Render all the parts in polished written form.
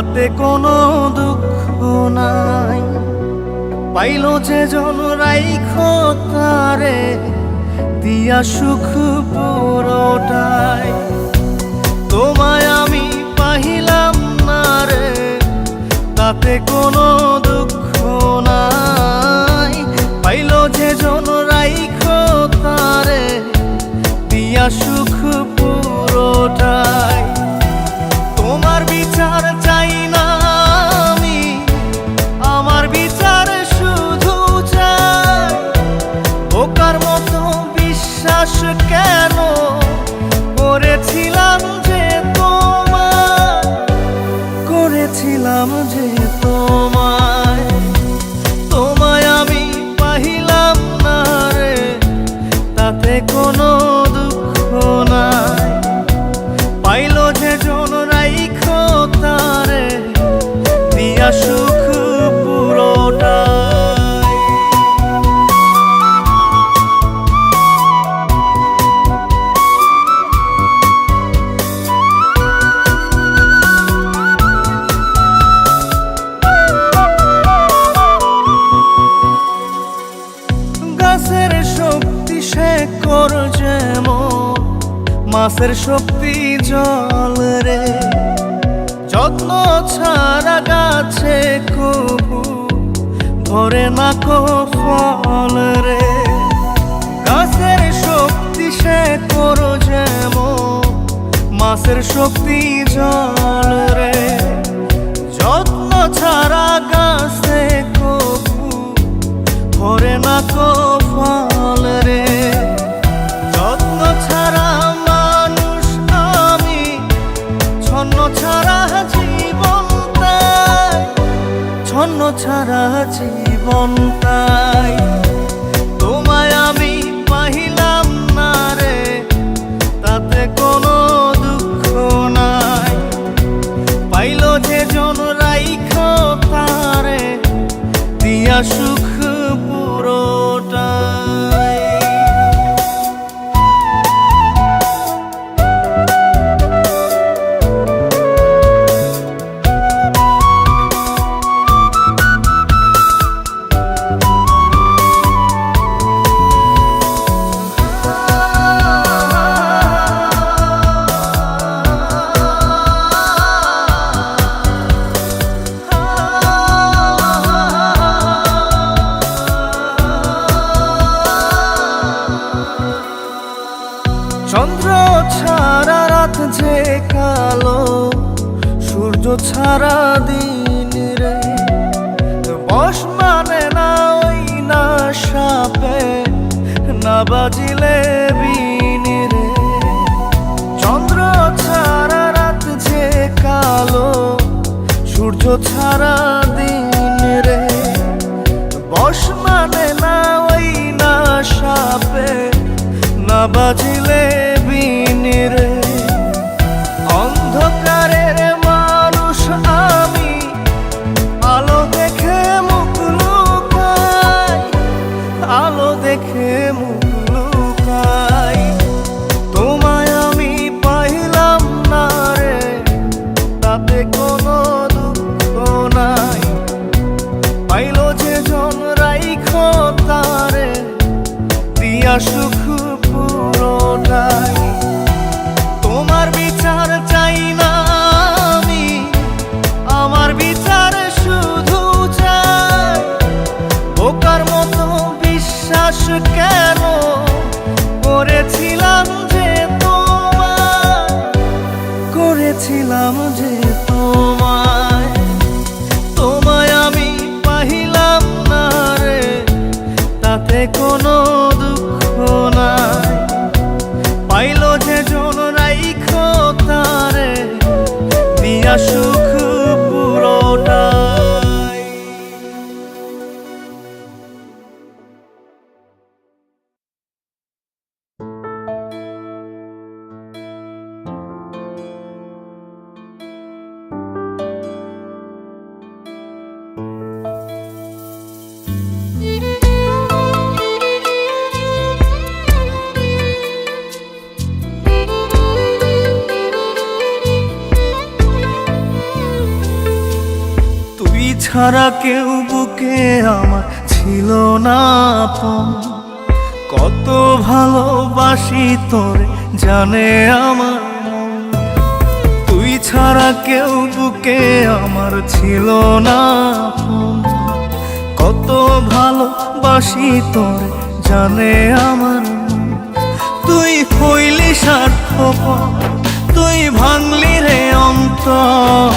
তাতে কোনো দুঃখ নাই। পাইল যে জন রাইখো তারে দিয়া সুখ পুরোটাই। তোমায় আমি পাহিলাম না রে, তাতে কোনো দুঃখ নাই। পাইল যে জন রাইখো তারে দিয়া সুখ পুরোটাই। তোমার বিচার চাই না আমি, আমার বিচার শুধু চাই। বোকার মতো বিশ্বাস কেন করেছিলাম যে তোমায়, করেছিলাম যে তোমায়। তোমায় আমি পাহিলাম না রে, তাতে কোনো দুঃখ নাই। পাইল যে জন রাইখো তারে দিয়া সুখ পুরোটাই। গাছের শক্তি শেকড় যেমন, মাছের শক্তি জল রে। যত্ন ছাড়া গাছে কবু ধরে না কো ফল রে। গাছের শক্তি শেকড় যেমন, মাছের শক্তি জল রে। যত্ন ছাড়া গাছে কবু ধরে না কো ফল রে। যত্ন ছাড়া মানুষ আমি, ছন্ন ছাড়া জীবন তাই, ছন্ন ছাড়া জীবন তাই। তোমায় আমি পাহিলাম না রে, তাতে কোনো দুঃখ নাই। পাইল যে জন রাইখো তারে দিয়া সুখ পুরোটাই। চন্দ্র ছাড়া রাত যে কালো, সূর্য ছাড়া দিন রে। বশ মানে না ওই না সাপে, না বাজিলে বিন রে। চন্দ্র ছাড়া রাত যে কালো, সূর্য ছাড়া দিন রে। বশ মানে না ওই না সাপে, না বাজিলে বিন রে। অন্ধকারের মানুষ আমি, আলো দেখে মুখ লুকাই, আলো দেখে মুখ লুকাই। তোমায় আমি পাইলাম না রে, তাতে কোনো দুঃখ নাই। পাইল যে জন রাইখো তারে দিয়া সুখ পুরোটাই। তোমার বিচার চাই না আমি, আমার বিচার শুধু চাই। বোকার মতো বিশ্বাস কেন করেছিলাম যে তোমায়, করেছিলাম যে তোমায়। তোমায় আমি পাহিলাম না রে, তাতে কোনো দুঃখ নাই। পাইল ছাড়া কেউ বুকে আমার ছিল না আপন। কত ভালোবাসি তোরে জানে আমার মন। তুই ছাড়া কেউ বুকে আমার ছিল না আপন। কত ভালোবাসি তোরে জানে আমার মন। তুই হইলি স্বার্থপর, তুই ভাঙলি রে অন্তর।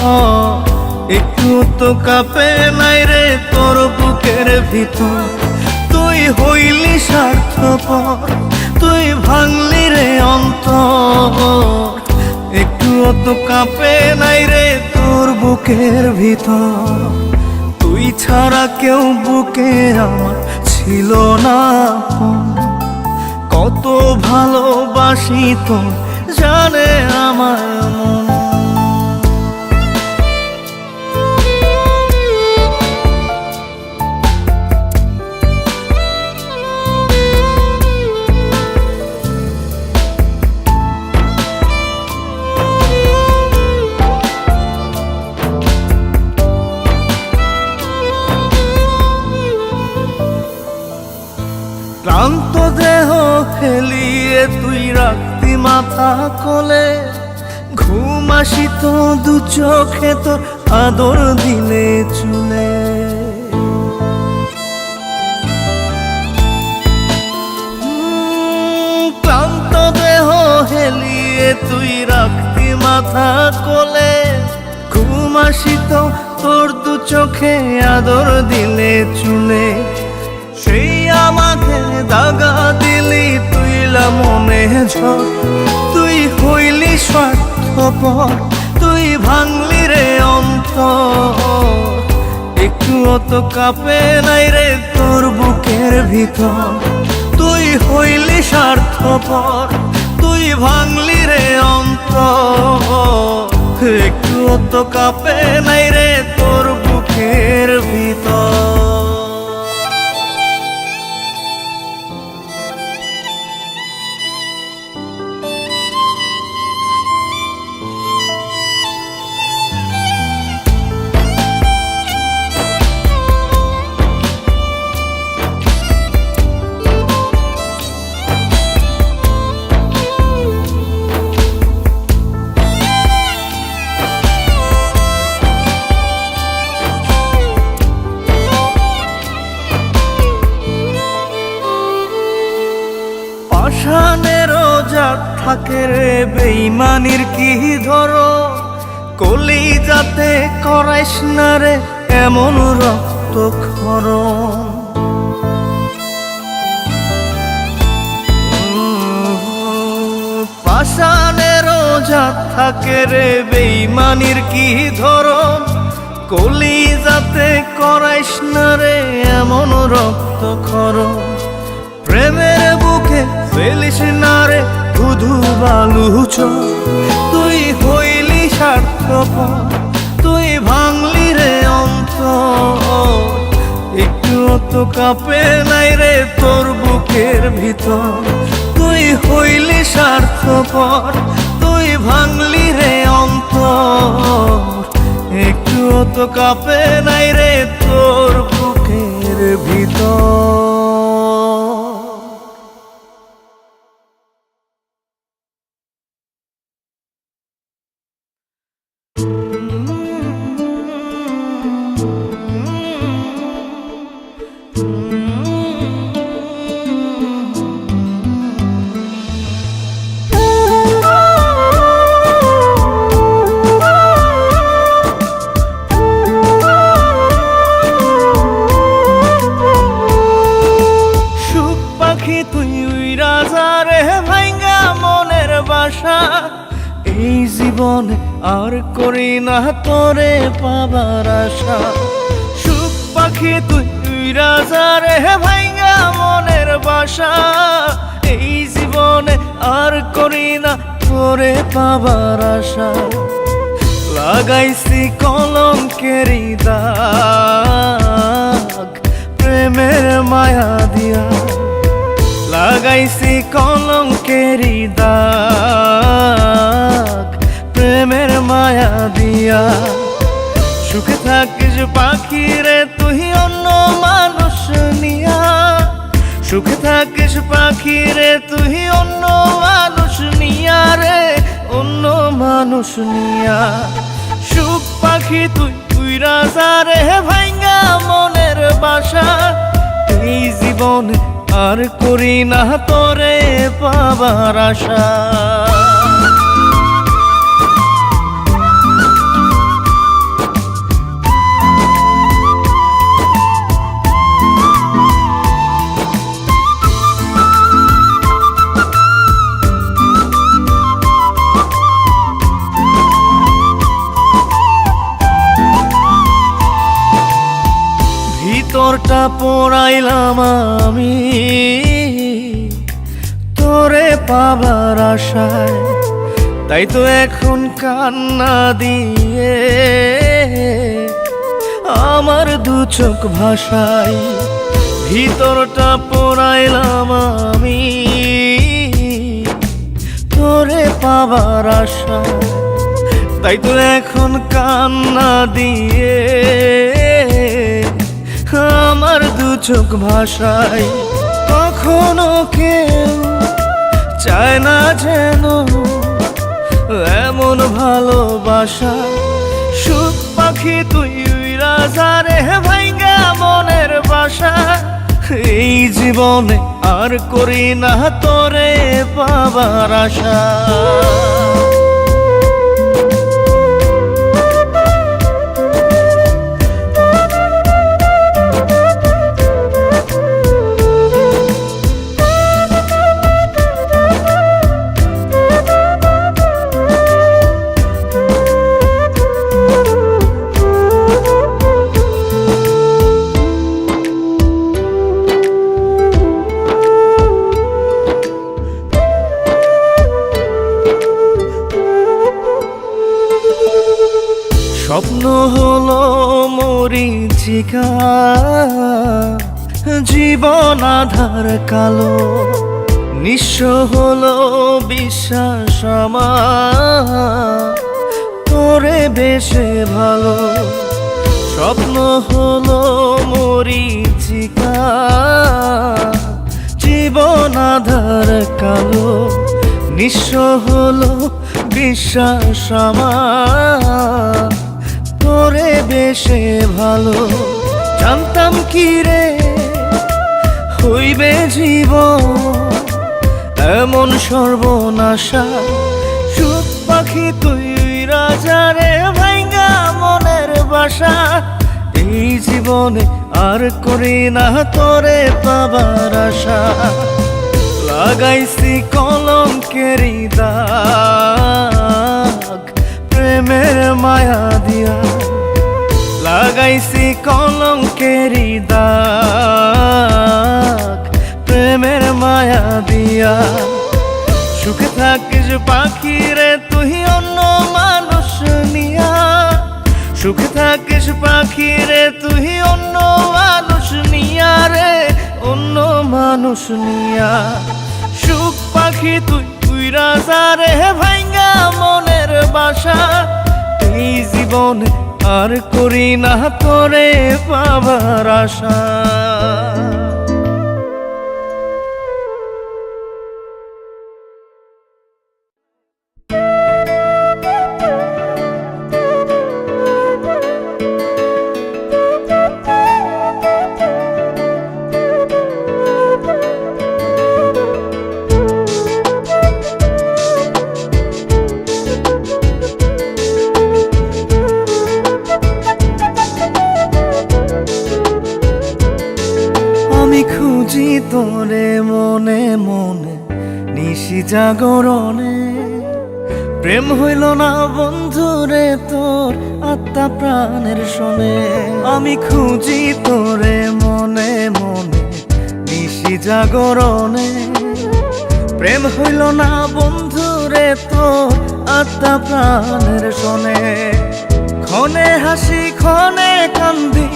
একটু তো কাঁপে নাই রে তোর বুকের ভিতর। তুই হইলি স্বার্থপর, তুই ভাঙলি রে অন্তর। একটু তো কাঁপে নাই রে তোর বুকের ভিতর। তুই ছাড়া কেউ বুকে আমার ছিল না আপন। কত ভালোবাসি তোর জানে আমার মন। ক্লান্ত দেহ ফেলিয়ে তুই রাখতি মাথা কোলে। ঘুম আসিত দু চোখে তোর আদর দিলে চুলে। ক্লান্ত দেহ হেলিয়ে তুই রাখতি মাথা কোলে। ঘুম আসিত তোর দু চোখে আদর দিলে চুলে। সেই আমাকে দাগা দিলি তুইলা মনে ঝড়। তুই হইলি স্বার্থপর, তুই ভাঙলি রে অন্তর। একটু তো কাঁপে নাই রে তোর বুকের ভিতর। তুই হইলি স্বার্থপর, তুই ভাঙলি রে অন্তর। একটু তো কাঁপে নাই রে তোর বুকের ভিতর। পাষাণেরও জাত থাকে রে বেইমানির কি ধরো। কলিজাতে করাইস না রে এমন রক্তক্ষরণ। পাষাণেরও জাত থাকে রে বেইমানির কি ধরন। কলিজাতে করাইস না রে এমন রক্তক্ষরণ। প্রেমের বুকে ফেলিস না রে ধুধু বালু চর। তুই হইলি স্বার্থপর, তুই ভাঙলি রে অন্তর। একটু তো কাঁপে নাই রে তোর বুকের ভিতর। তুই হইলি স্বার্থপর, তুই ভাঙলি রে অন্তর। একটু তো কাঁপে নাই রে তোর বুকের ভিতর। এই জীবনে আর করি না তোরে পাবার আশা। সুখ পাখি তুই রাজা রে ভাইঙ্গা মনের বাসা। এই জীবনে আর করি না তোরে পাবার আশা। লাগাইছি কলঙ্কেরি দাগ প্রেমের মায়া দিয়া। লাগাইছি কলঙ্কেরি দাগ প্রেমের মায়া দিয়া। সুখে থাকিস পাখি রে তুই অন্য মানুষ নিয়া, সুখে থাকিস পাখি রে তুই অন্য মানুষ নিয়া রে, অন্য মানুষ নিয়া। সুখ পাখি তুই উইরা যা রে ভাইঙ্গা মনের বাসা, এই জীবনে আর করি না তোরে পাবার আশা। ভিতরটা পোড়াইলাম আমি তোরে পাবার আশায়, তাই তো এখন কান্না দিয়ে আমার দু চোখ ভাসাই। ভিতরটা পোড়াইলাম আমি তোরে পাবার আশায়, তাই তো এখন কান্না দিয়ে আমার দু চোখ ভাসাই। কখনো কেউ চায় না যেন এমন ভালোবাসা, সুখ পাখি তুই উইরা যা রে ভাইঙ্গা মনের বাসা, এই জীবনে আর করি না তোরে পাবার আশা। স্বপ্ন হলো মরীচিকা, জীবন আধার কালো, নিঃস্ব হলো বিশ্বাস আমার তোরে বেশে ভালো। স্বপ্ন হলো মরীচিকা, জীবন আধার কালো, নিঃস্ব হলো বিশ্বাস আমার তোরে বেশে ভালো। জানতাম কি রে হইবে জীবন এমন সর্বনাশা, সুখ পাখি তুই রাজা রে ভাইঙ্গা মনের বাসা, এই জীবনে আর করি না তোরে পাবার আশা। লাগাইছি কলঙ্কেরি দাগ প্রেমের মায়া দিয়া, লাগাইছি কলঙ্কেরি দাগ প্রেমের মায়া দিয়া। সুখে থাকিস পাখি রে তুই অন্য মানুষ নিয়া, সুখে থাকিস পাখি রে তুই অন্য মানুষ নিয়া রে, অন্য মানুষ নিয়া। সুখ পাখি তুই উইরা যা রে ভাইঙ্গা মনের বাসা, এই জীবনে আর করি না তোরে পাবার আশা। খুঁজি তোরে মনে মনে নিশি জাগরণে, প্রেম হইল না বন্ধুরে তোর আত্মা প্রাণের শোনে। আমি খুঁজি তোরে মনে মনে নিশি জাগরণে, প্রেম হইল না বন্ধুরে তোর আত্মা প্রাণের শোনে। ক্ষণে হাসি ক্ষণে কান্দি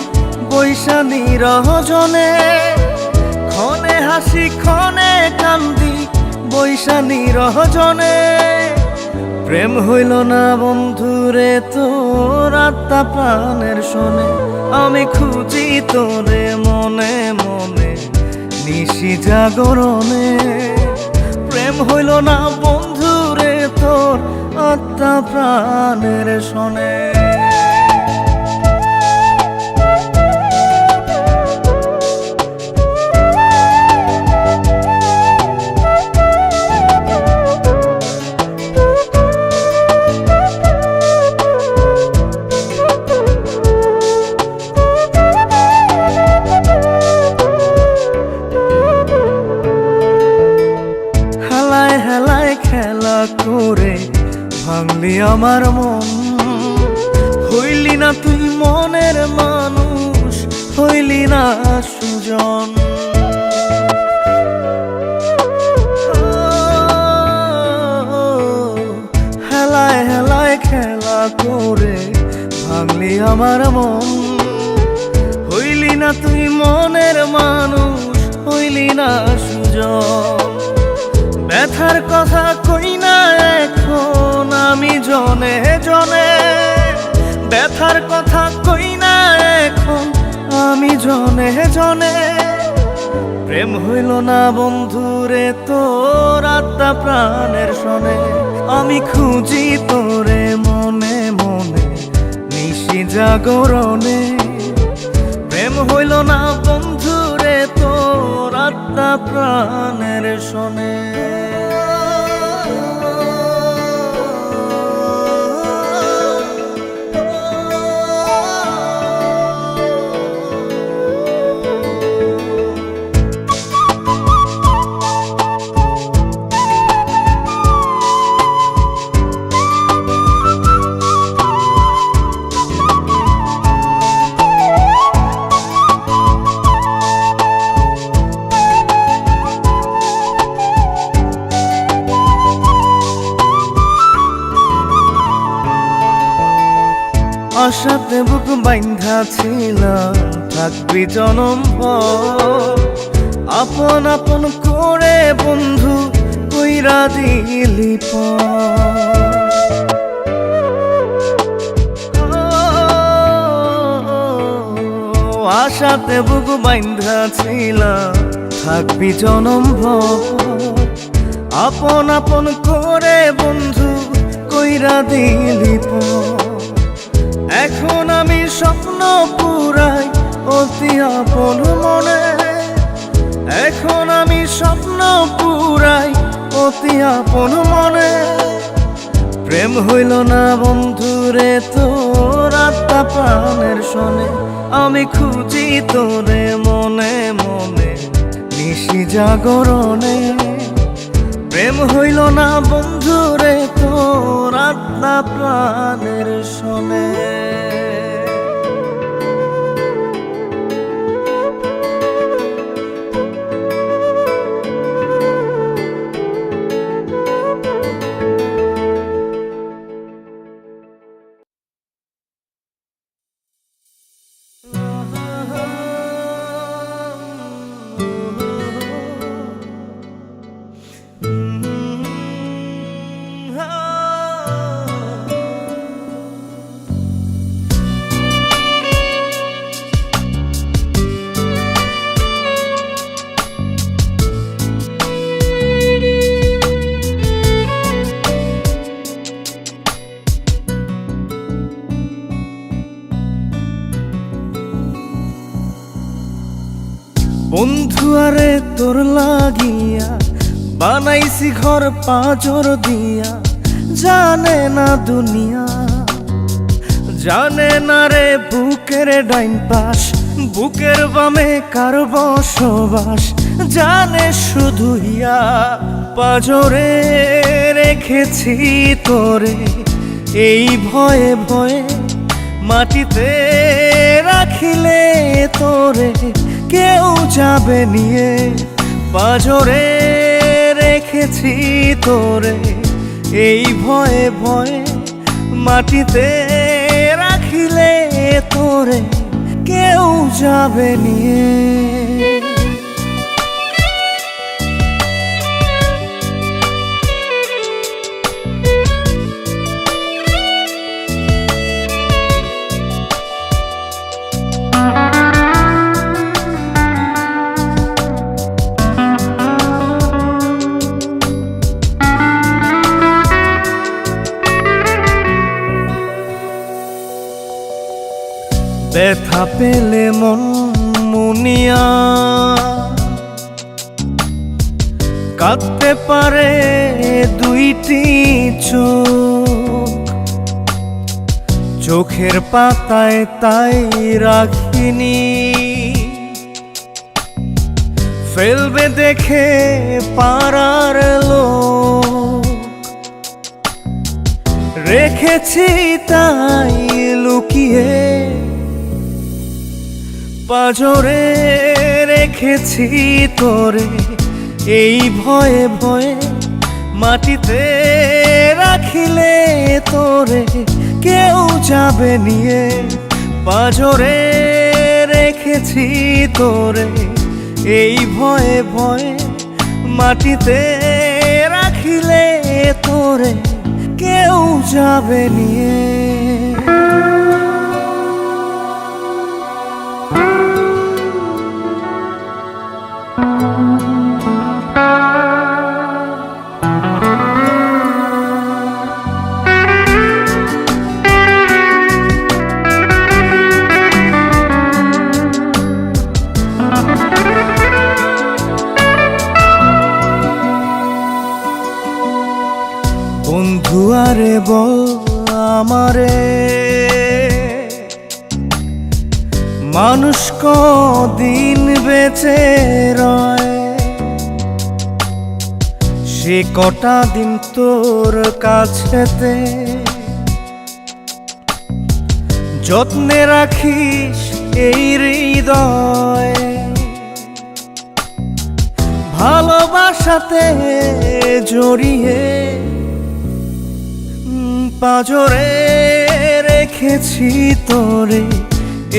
বৈশানী রহজনে, ক্ষণে হাসি ক্ষণে কান্দি বৈশানী রহজনে। প্রেম হইল না বন্ধুরে তোর আত্মা প্রাণের শোনে, আমি খুঁজি তোরে মনে মনে নিশি জাগরণে। প্রেম হইল না বন্ধুরে তোর আত্মা প্রাণের শোনে। খেলা করে ভাঙলি আমার মন, হইলি না তুই মনের মানুষ, হইলি না সুজন। হেলায় হেলায় খেলা করে ভাঙলি আমার মন, হইলি না তুই মনের মানুষ, হইলি না সুজন। ব্যথার কথা কই না এখন আমি জনে জনে, ব্যথার কথা কই না এখন আমি জনে জনে। প্রেম হইল না বন্ধুরে তোর আত্মা প্রাণের শোনে, আমি খুঁজি তোরে মনে মনে নিশি জাগরণে। প্রেম হইল না বন্ধুরে তোর আত্মা প্রাণের শোনে। আশাতে বুক বাইন্ধা ছিলাম থাকবি জনম ভর, আপন আপন করে বন্ধু কইরা দিলি আশাতে বুক বাইন্ধা ছিলাম থাকবি জনম ভর, আপন আপন করে বন্ধু কইরা দিলি এখন আমি স্বপ্ন পুরাই অতি আপন মনে, এখন আমি স্বপ্ন পুরাই অতি আপন মনে। প্রেম হইল না বন্ধুরে তোর আত্মা প্রাণের শোনে, আমি খুঁজি তোরে মনে মনে নিশি জাগরণে। প্রেম হইল না বন্ধুরে তোর আত্মা প্রাণের শোনে। বন্ধু আরে তোর লাগিয়া বানাইছি ঘর পাঁচর দিয়া, জানে না দুনিয়া জানে না রে বুকের ডাইন পাশ, বুকের বামে কার বসবাস জানে শুধু ইয়া। পাঁজরে রেখেছি তোরে এই ভয়ে ভয়ে, মাটিতে রাখিলে তোরে কেউ যাবে নিয়ে। পাঁজরে রেখেছি তোরে এই ভয়ে ভয়ে, মাটিতে রাখিলে তোরে কেউ যাবে নিয়ে। দেখা পেলে মন মুনিয়া কাঁদতে পারে দুইটি চোখ, চোখের পাতায় তাই রাখিনি, ফেলবে দেখে পাড়ার লোক, রেখেছি তাই লুকিয়ে পাঁজরে, রেখেছি তোরে এই ভয়ে ভয়ে, মাটিতে রাখিলে তোরে কেউ যাবে নিয়ে, পাঁজরে রেখেছি তোরে এই ভয়ে ভয়ে, মাটিতে রাখিলে তোরে কেউ যাবে নিয়ে। বন্ধু আরে বল আমারে, মানুষ কদিন বেঁচে রয়, সে কটা দিন তোর কাছেতে যত্নে রাখিস এই হৃদয়, ভালোবাসাতে জড়িয়ে পাঁজরে রেখেছি তোরে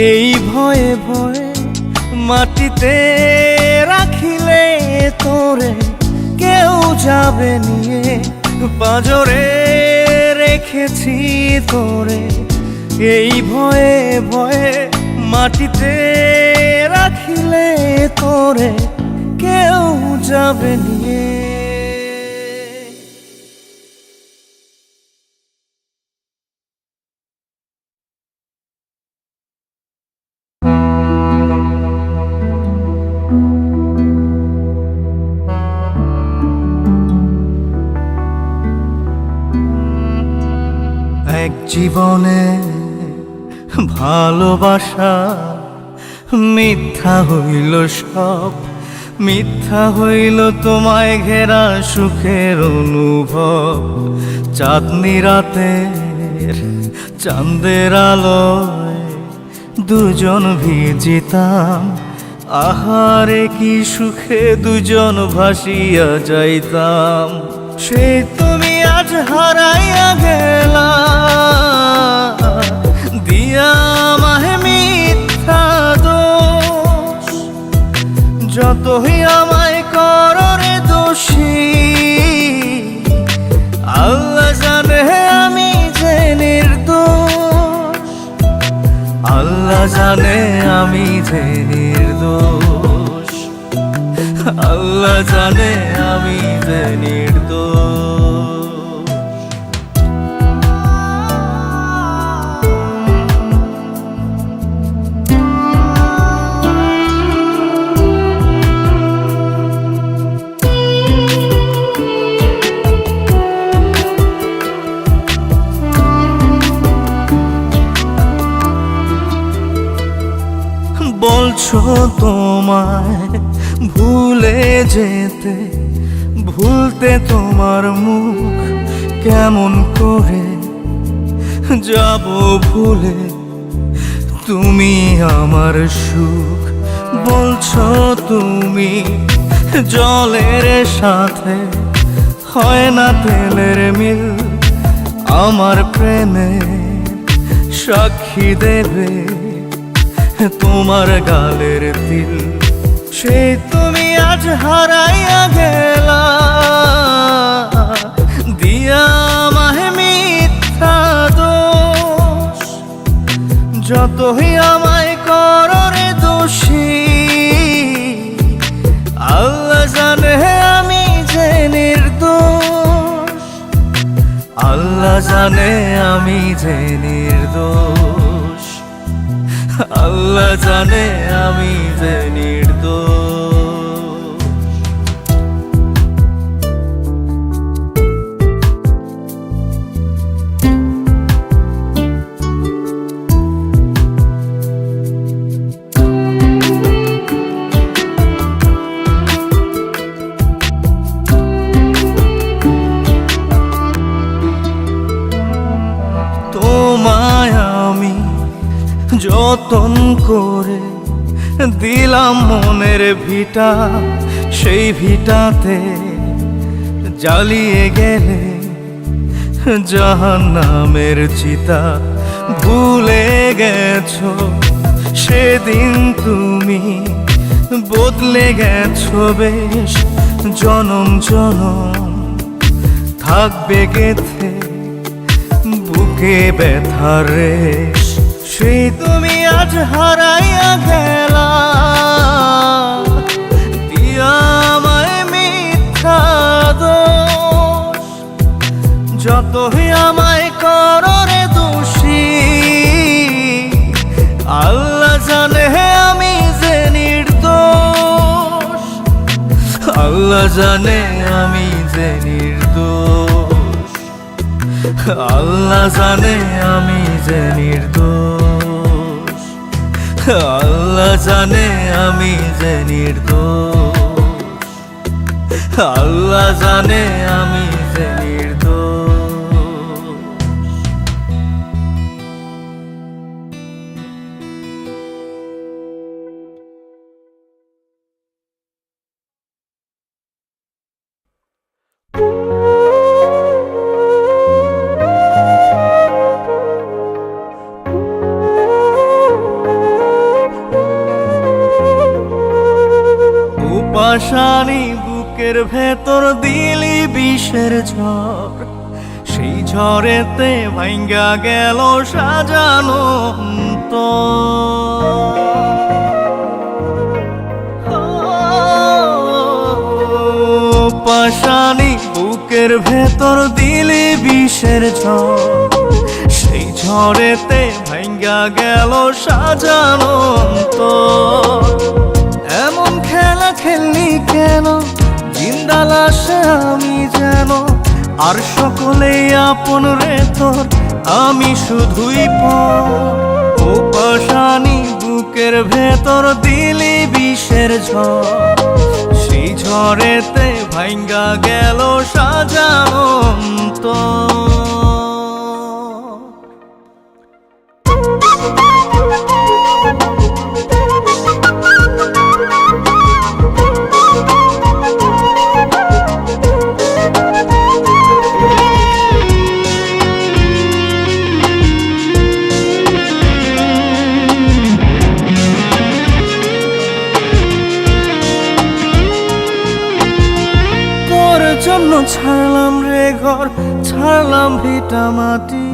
এই ভয়ে ভয়ে, মাটিতে রাখিলে তোরে কেউ যাবে নিয়ে, পাঁজরে রেখেছি তোরে এই ভয়ে ভয়ে, মাটিতে রাখিলে তোরে কেউ যাবে নিয়ে। এক জীবনে ভালোবাসা মিথ্যা হইল সব, মিথ্যা হইল তোমায় ঘেরা সুখের অনুভব, চাঁদনি রাতের চাঁদের আলোয় দুজন ভিজিতাম, আহারে কি সুখে দুজন ভাসিয়া যাইতাম, সে তুমি আজ হারাইয়া গেলা, দিয়া আমায় মিথ্যা দোষ, যতই আমায় করো রে দোষী, আল্লাহ জানে আমি যে নির্দোষ, আল্লাহ জানে আমি যে নির্দোষ, আল্লাহ জানে আমি যে নির্দোষ। বলছো তোমায় ভুলে যেতে, ভুলতে তোমার মুখ কেমন করে যাব ভুলে, তুমি আমার সুখ, বলছো তুমি জলের সাথে হয় না তেলের মিল, আমার প্রেমে সাক্ষী দেবে তোমার গালের তিল, সে তুমি আজ হারাইয়া গেলা, দিয়া আমায় মিথ্যা দোষ, যতই আমায় করো রে দোষী, আল্লাহ জানে আমি যে নির্দোষ, আল্লাহ জানে আমি যে নির্দোষ, আল্লাহ জানে আমি যে নির্দোষ। তোমায় আমি যতন করে দিলাম মনের ভিটা, সেই ভিটাতে জ্বালিয়ে গেলে জাহান্নামের চিতা। ভুলে গেছো সেদিন তুমি, বদলে গেছো বেশ জনম জনম, থাকবে গেথে বুকে ব্যথার রেশ। সেই তুমি আজ হারাইয়া গেলা, দিয়া আমায় মিথ্যা দোষ। যতই আমায় করো রে দোষী, আল্লাহ জানে আমি যে নির্দোষ। আল্লাহ জানে আমি যে নির্দোষ। আল্লাহ জানে আমি যে নির্দোষ। আল্লাহ জানে আমি যে নির্দোষ। আল্লাহ জানে আমি যে নির্দোষ। পাশানি বুকের ভেতর দিলি বিষের ঝড়, সেই ঝড়েতে ভাঙ্গা গেল সাজানো পাশানি বুকের ভেতর দিলি বিষের ঝড়, সেই ঝড়েতে ভাঙ্গা গেল সাজানো। এমন খেলা খেললি কেন, জিন্দা লাশে আমি যেন, আর সকলেই আপন রে তোর, আমি শুধুই পর। ও পাশানি বুকের ভেতর দিলি বিষের ঝড়, সেই ঝড়েতে ভাঙ্গা গেল সাজানো জন্য ছাড়লাম রে ঘর, ছাড়লাম ভিটা মাটি।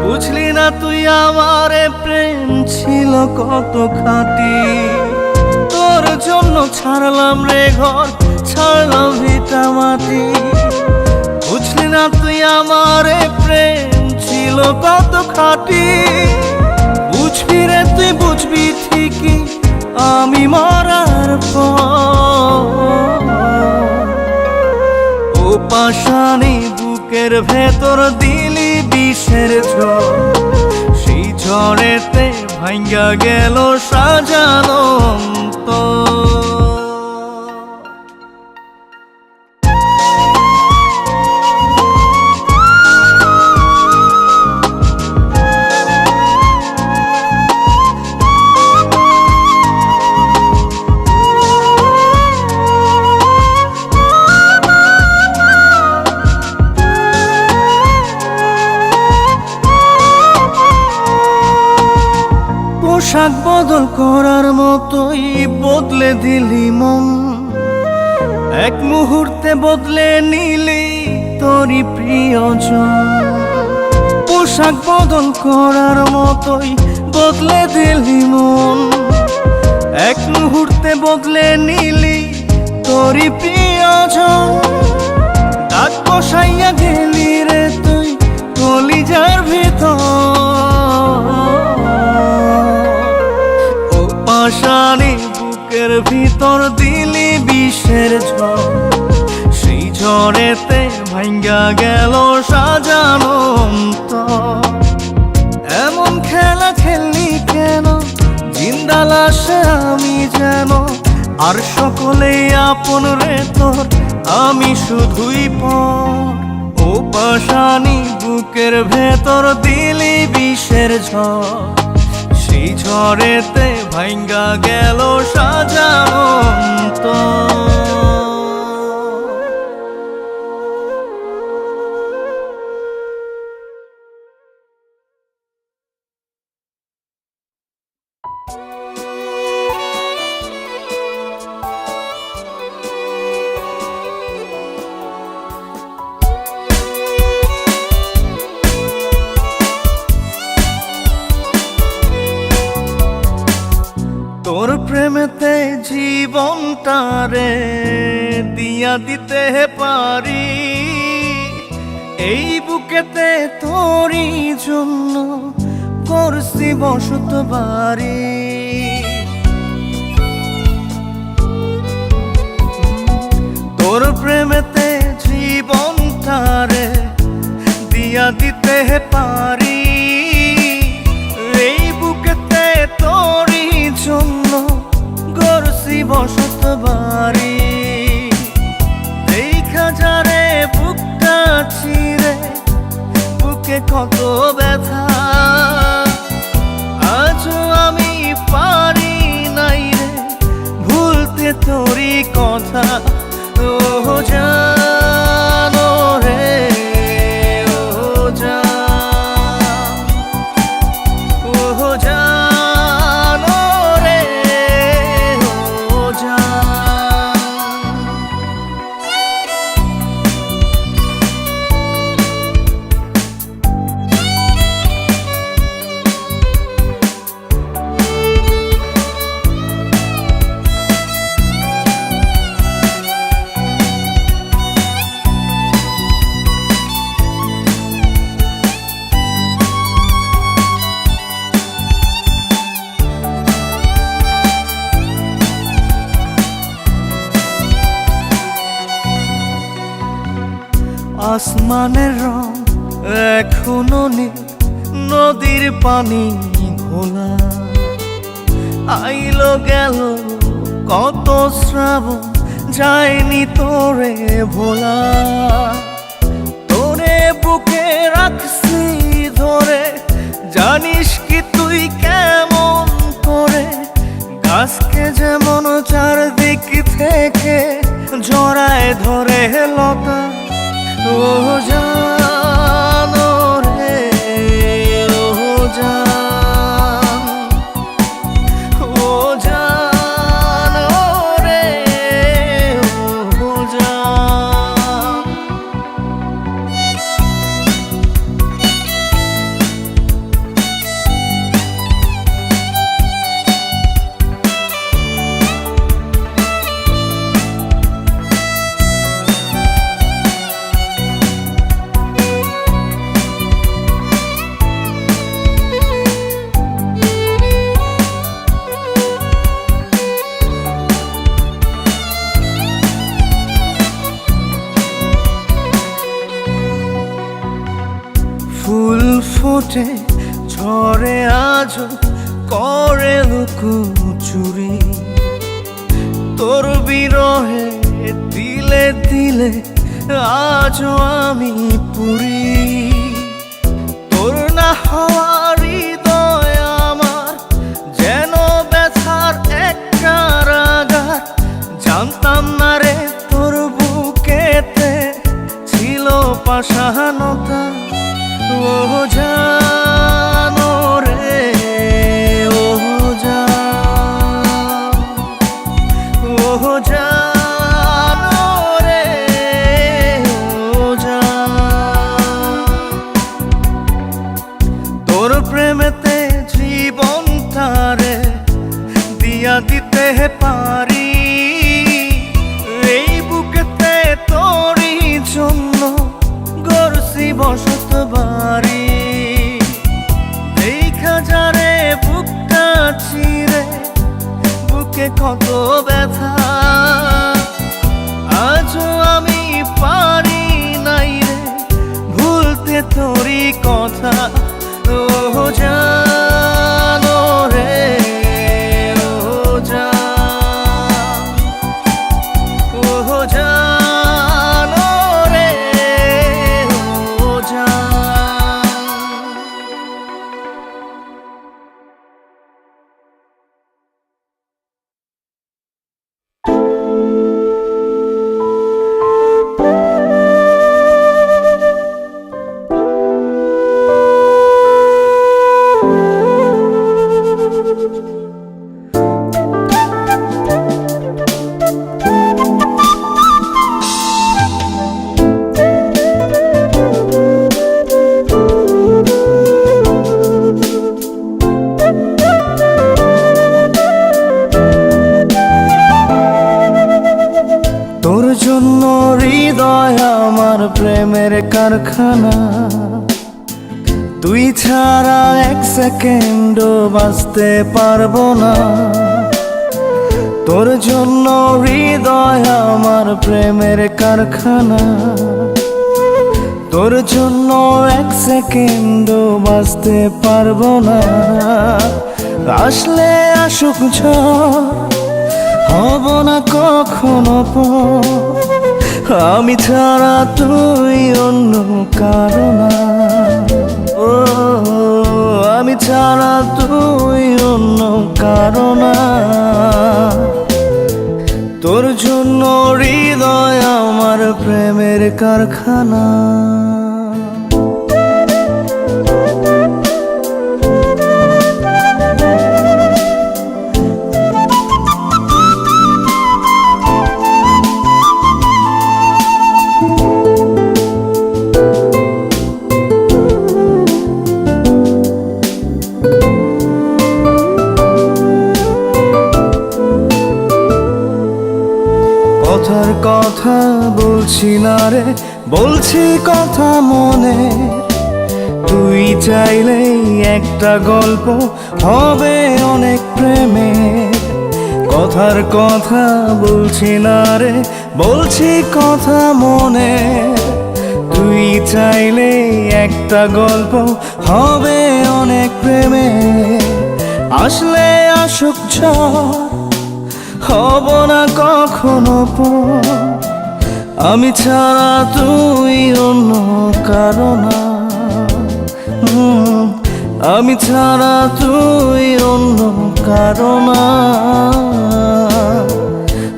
বুঝলি না তুই আমারে প্রেম ছিল কত খাঁটি। তোর জন্য ছাড়লাম রে ঘর, ছাড়লাম ভিটা মাটি। বুঝলি না তুই আমারে প্রেম ছিল কত খাঁটি। বুঝবি রে তুই বুঝবি ঠিকই আমি মরার পর। পাশানি বুকের ভেতর দিলি বিষের ঝড়, সেই ঝড়েতে ভাঙ্গা গেল সাজানো পোশাক বদল করার মতোই বদলে দিলি মন। এক মুহূর্তে বদলে নিলি তোরই প্রিয়জন। পোশাক বদল করার মতোই বদলে দিলি মন। এক মুহূর্তে বদলে নিলি তোরই প্রিয়জন। দাগ বসাইয়া গেলি রে তুই কলিজার ভিতর। ঝড়েতে ভাঙ্গা গেল সাজানো অন্তর। এমন খেলা খেললি কেন, জিন্দা লাশে আমি যেন, আর সকলেই আপন রে তোর, আমি শুধুই পর। ও পাশানি বুকের ভেতর দিলি বিষের ঝড়, সেই ঝড়েতে ভাঙ্গা গেল সাজানো অন্তর। তোর প্রেমেতে জীবনটারে দিয়া দিতে পারি, এই বুকেতে তোরই জন্য করছি বসত বাড়ি। তোর প্রেমেতে জীবনটারে দিয়া দিতে পারি, এই বুকেতে তোরই জন্য গড়ছি বসত বাড়ি। এই খাজারে বুকটা চিরে, বুকে কত ব্যথা, আজও আমি পারি নাই রে ভুলতে তোরই কথা। ও জানো রে, ও জান, ও জানো রে, ও জান। আসমানের রং এখনো নীল, নদীর পানি ঘোলা, আইলো গেল কত শ্রাবণ, যায়নি তোরে ভোলা। তোরে বুকে রাখছি ধরে, জানিস কি তুই কেমন করে, গাছকে যেমন চারদিক থেকে জড়ায় ধরে লতা। ও জানো রে, ও জান, ও জানো রে, ও জান। ফুল ফোটে ঝরে আজও করে লুকোচুরি, তোর বিরহে দিলে দিলে আজও আমি পুরি। তোর না হওয়ার হৃদয় আমার যেন ব্যথার এক কারাগার, জানতাম না রে তোর বুকেতে ছিল পাষাণতা। ও জানো রে, ও জান, ও জানো রে, ও জান। তোর প্রেমেতে জীবনটারে দিয়া দিতে পারি, এই বুকেতে তোরই জন্য গড়ছি বসত বাড়ি। এই খাজারে বুকটা চিরে, বুকে কত ব্যথা, আজও আমি পারি মুখে তোরই কথা। ও জানো রে, ও জান, ও জানো রে, ও জান। তোর জন্য হৃদয় আমার প্রেমের কারখানা, তুই ছাড়া এক সেকেন্ডও বাঁচতে পারবো না। তোর জন্য হৃদয় আমার প্রেমের কারখানা, তোর জন্য এক সেকেন্ডও বাঁচতে পারবো না। আসলে আসুক ঝড়, হব না কখনো পর, আমি ছাড়া তুই অন্য কারো না। ও আমি ছাড়া তুই অন্য কারো না। তোর জন্য হৃদয় আমার প্রেমের কারখানা। কথার কথা বলছি না রে, বলছি কথা মনে। তুই চাইলেই একটা গল্প হবে অনেক প্রেমে। কথার কথা বলছি না রে, বলছি কথা মনে। তুই চাইলেই একটা গল্প হবে অনেক প্রেমে। আসলে আসুক ঝড়, হব না কখনো পর, আমি ছাড়া তুই অন্য কারো না। আমি ছাড়া তুই অন্য কারো না।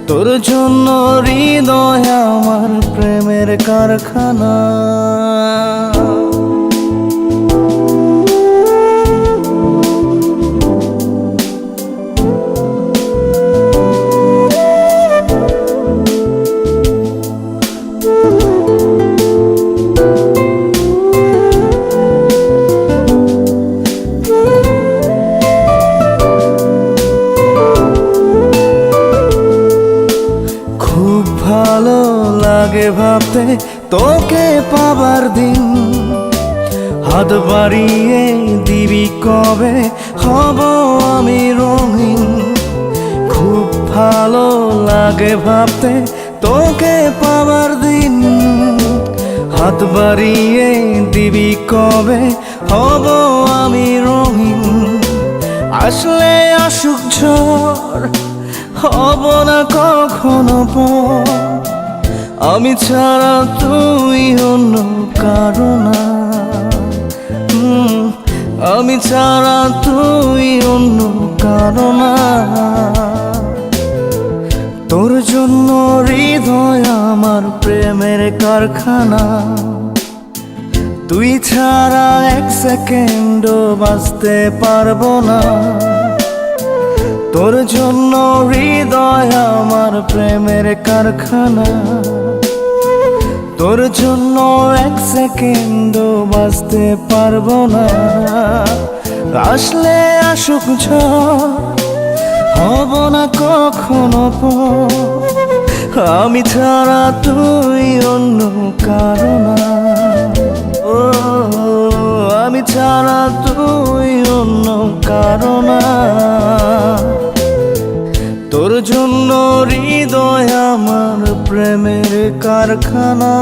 তোর জন্য হৃদয় আমার প্রেমের কারখানা। ভালো লাগে ভাবতে তোকে পাবার দিন, হাত বাড়িয়ে দিবি কবে হব আমি রঙিন। খুব ভালো লাগে ভাবতে তোকে পাবার দিন, হাত বাড়িয়ে দিবি কবে হব আমি রঙিন। আসলে আসুক ঝড়, হব না কখনো পর, আমি ছাড়া তুই অন্য কারো না। আমি ছাড়া তুই অন্য কারো না। তোর জন্য হৃদয় আমার প্রেমের কারখানা, তুই ছাড়া এক সেকেন্ডও বাঁচতে পারবো না। তোর জন্য হৃদয় আমার প্রেমের কারখানা, তোর জন্য এক সেকেন্ডও বাঁচতে পারবো না। আসলে আসুক ঝড়, হব না কখনো পর, আমি ছাড়া তুই অন্য কারো না। ও আমি ছাড়া তুই অন্য কারো না। তোর জন্য হৃদয় আমার প্রেমের কারখানা।